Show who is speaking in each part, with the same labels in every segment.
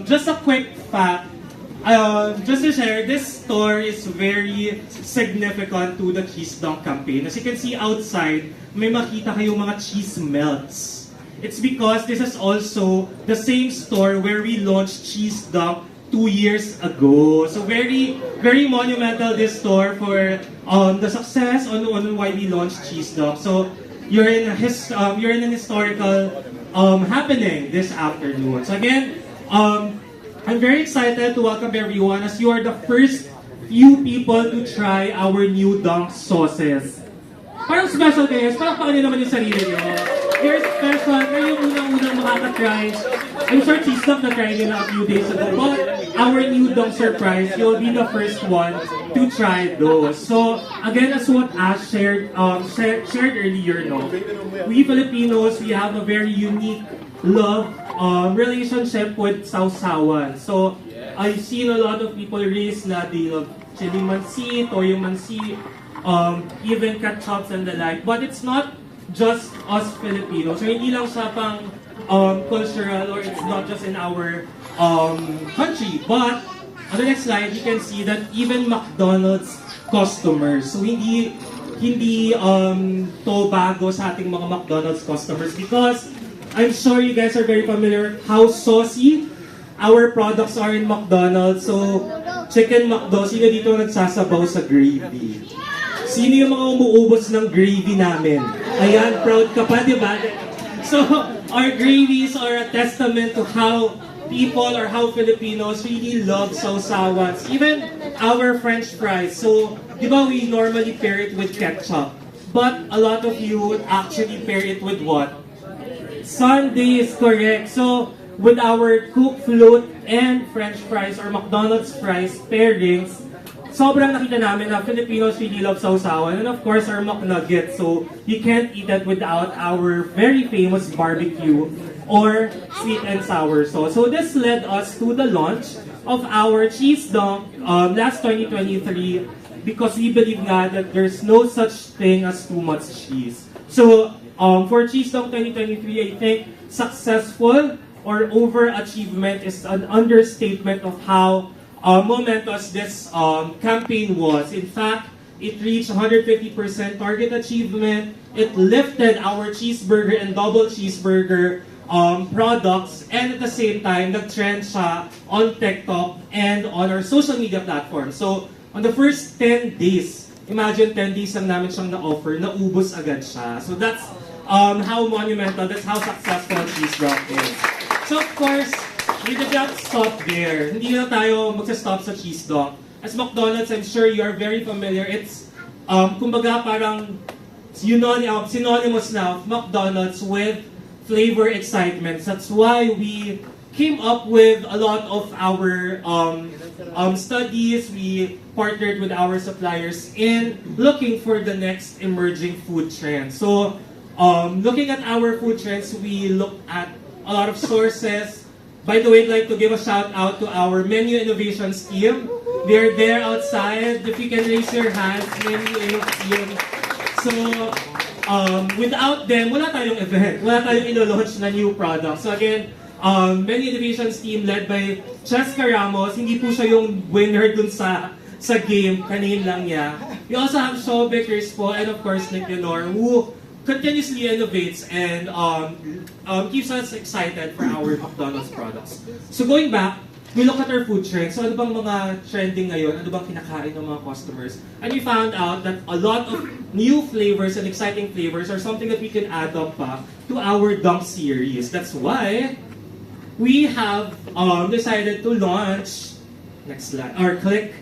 Speaker 1: Just a quick fact. Just to share, this store is very significant to the Cheese Dunk campaign. As you can see outside, may makita kayong mga cheese melts. It's because this is also the same store where we launched Cheese Dunk 2 years ago. So very, very monumental this store for the success on why we launched Cheese Dunk. So you're in an historical happening this afternoon. So again, I'm very excited to welcome everyone as you are the first few people to try our new dunk sauces. Parang special kayo, parang paano naman yung sarili nyo. You're special, kayo yung unang-unang makaka-try. I'm sure Cheese Dunk na-try nyo na a few days ago, but our new dunk surprise, you'll be the first one to try those. So, again, as what Ash shared earlier, no, we Filipinos, we have a very unique love relationship with sausawan. So, I've seen a lot of people raise na they love chili mansi, toyo mansi, even ketchups and the like. But it's not just us Filipinos. So, hindi lang siya pang cultural or it's not just in our country. But, on the next slide, you can see that even McDonald's customers, so hindi to bago sa ating mga McDonald's customers because I'm sure you guys are very familiar how saucy our products are in McDonald's. So, Chicken McDo, sino dito nagsasabaw sa gravy? Sino yung mga umuubos ng gravy namin? Ayan, proud ka pa, di ba? So, our gravies are a testament to how people or how Filipinos really love sausawans. Even our French fries. So, di ba we normally pair it with ketchup? But a lot of you would actually pair it with what? Sunday is correct. So, with our Coke float and French fries or McDonald's fries pairings, sobrang nakita namin na Filipinos really love sausawan. And of course, our McNuggets. So, you can't eat that without our very famous barbecue or sweet and sour sauce. So, this led us to the launch of our Cheese Dunk last 2023 because we believe nga that there's no such thing as too much cheese. So, for Cheese Dunk 2023, I think successful or overachievement is an understatement of how momentous this campaign was. In fact, it reached 150% target achievement. It lifted our cheeseburger and double cheeseburger products, and at the same time, nag-trend siya on TikTok and on our social media platforms. So, on the first 10 days, imagine 10 days lang namin siyang na-offer, naubos agad siya. So that's how monumental, that's how successful Cheese Dunk is. So of course, we did not stop there. Hindi na tayo magsa-stop sa Cheese Dunk. As McDonald's, I'm sure you are very familiar. It's, kumbaga parang synonymous na of McDonald's with flavor excitement. That's why we came up with a lot of our studies. We partnered with our suppliers in looking for the next emerging food trend. So, looking at our food trends, we looked at a lot of sources. By the way, I'd like to give a shout out to our menu innovations team. They're there outside. If you can raise your hands, menu innovation. So, without them, wala tayong event. Wala tayong ino-launch na new product. So again, menu innovations team led by Cheska Ramos. Hindi po siya yung winner dun sa game. Kanin lang niya. We also have Shobek Crispo and of course Nick Leonor who continuously innovates and keeps us excited for our McDonald's products. So going back, we look at our food trends. So ano bang mga trending ngayon? Ano bang kinakain ng mga customers? And we found out that a lot of new flavors and exciting flavors are something that we can add up pa to our Dunk series. That's why we have decided to launch, next slide, or click,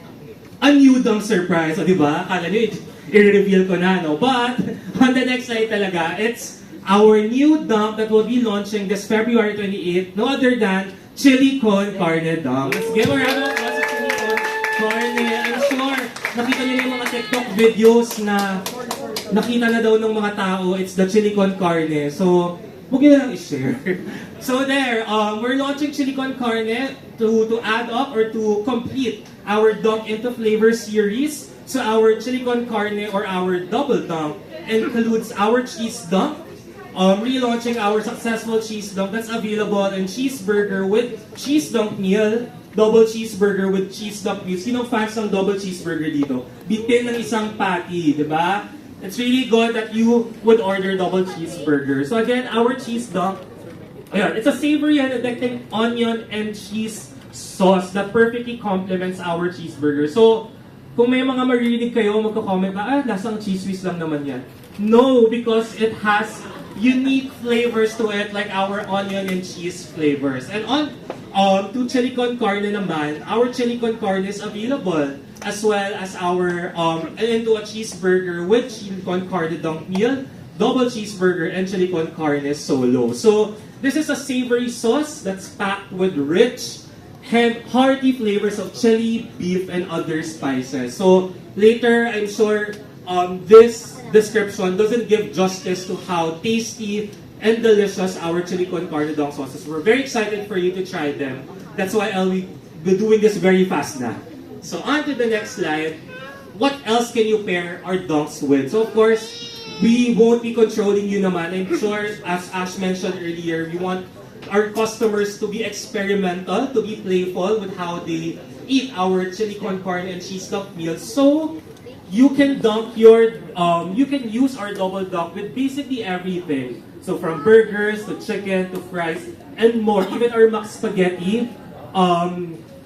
Speaker 1: a new Dunk surprise. O diba? Akala nyo, i-reveal ko na, no? But, on the next slide talaga, it's our new dunk that will be launching this February 28th, no other than Chili Con Carne Dunk. Let's give a round of applause to Chili Con Carne. I'm sure, nakita niyo yung mga TikTok videos na nakita na daw ng mga tao, it's the Chili Con Carne. So, huwag nyo na lang i-share. So there, we're launching Chili Con Carne to add up or to complete our Dunk into Flavor series. So our Chili Con Carne or our double dunk includes our cheese dunk, relaunching our successful cheese dunk that's available in cheeseburger with cheese dunk meal, double cheeseburger with cheese dunk meal. Sino fans ng double cheeseburger dito? Bitin ng isang patty, di ba? It's really good that you would order double cheeseburger. So again, our cheese dunk, ayan, it's a savory and addicting onion and cheese sauce that perfectly complements our cheeseburger. So, kung may mga maririnig kayo, magko-comment na, lasang cheese whiz lang naman yan. No, because it has unique flavors to it, like our onion and cheese flavors. And to chili con carne naman, our chili con carne is available as well as our into a cheeseburger with chili con carne dunk meal, double cheeseburger, and chili con carne solo. So, this is a savory sauce that's packed with rich, hearty flavors of chili, beef, and other spices. So later, I'm sure this description doesn't give justice to how tasty and delicious our chili con carne dunk sauces. We're very excited for you to try them. That's why I'll be doing this very fast now. So on to the next slide. What else can you pair our dunks with? So of course, we won't be controlling you naman. I'm sure, as Ash mentioned earlier, we want our customers to be experimental, to be playful with how they eat our chili con carne and cheese dunk meals. So you can you can use our double dunk with basically everything. So from burgers to chicken to fries and more, even our Max Spaghetti.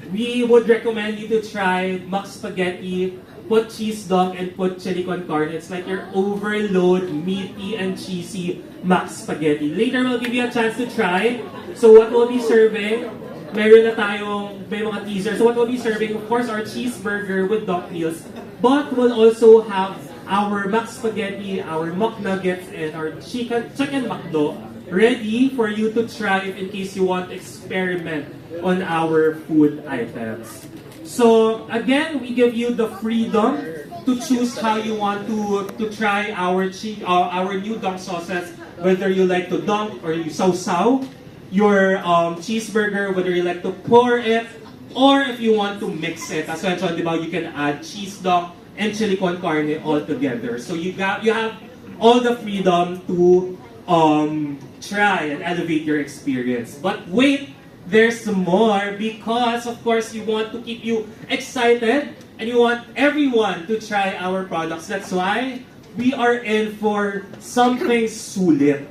Speaker 1: We would recommend you to try Max Spaghetti, put cheese dunk and put chili con carne. It's like your overload, meaty and cheesy Max Spaghetti. Later, we'll give you a chance to try. So what we'll be serving, meron na tayong may mga teaser. So what we'll be serving, of course, our cheeseburger with dunk meals. But we'll also have our Max Spaghetti, our Mac Nuggets, and our chicken McDo ready for you to try in case you want to experiment on our food items. So again, we give you the freedom to choose how you want to try our new dunk sauces, whether you like to dunk or you sausaw your cheeseburger, whether you like to pour it, or if you want to mix it. As mentioned, diba, you can add cheese dunk and chili con carne all together. So you have all the freedom to try and elevate your experience. But wait, there's more, because of course we want to keep you excited and you want everyone to try our products. That's why we are in for something sulit.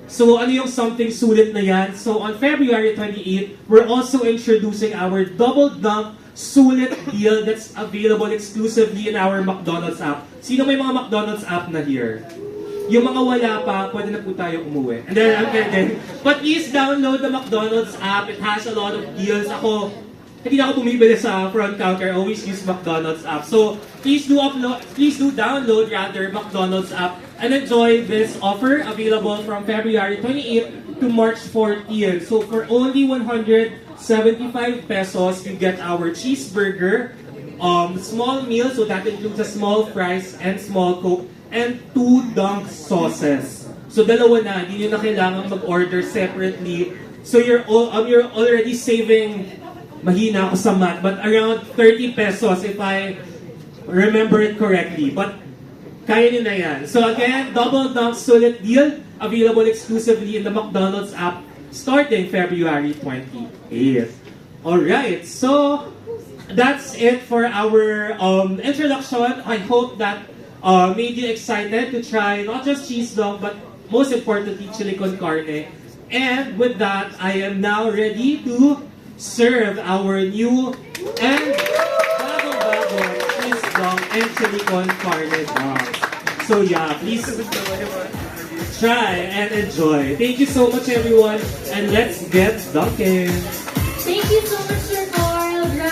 Speaker 1: So ano yung something sulit na yan? So on February 28, we're also introducing our Double Dunk Sulit deal that's available exclusively in our McDonald's app. Sino may mga McDonald's app na here? Yung mga wala pa, pwede na po tayo umuwi. And then, I'm kidding. But please download the McDonald's app. It has a lot of deals. Hindi na ako bumibili sa front counter. I always use McDonald's app. So, please do download McDonald's app and enjoy this offer available from February 28 to March 14. So, for only 175 pesos, you get our cheeseburger, small meal, so that includes a small fries and small Coke, and 2 dunk sauces. So dalawa na, hindi nyo na kailangan mag-order separately. So you're already saving, mahina ako sa math, but around 30 pesos if I remember it correctly. But kaya nyo na yan. So again, Double Dunk Sulit deal, available exclusively in the McDonald's app starting February 28th. Alright, so that's it for our introduction. I hope that made you excited to try not just cheese dunk, but most importantly, chili con carne. And with that, I am now ready to serve our new and bago cheese dunk and chili con carne dunk. So yeah, please try and enjoy. Thank you so much, everyone, and let's get dunking.
Speaker 2: Thank you so much, Sir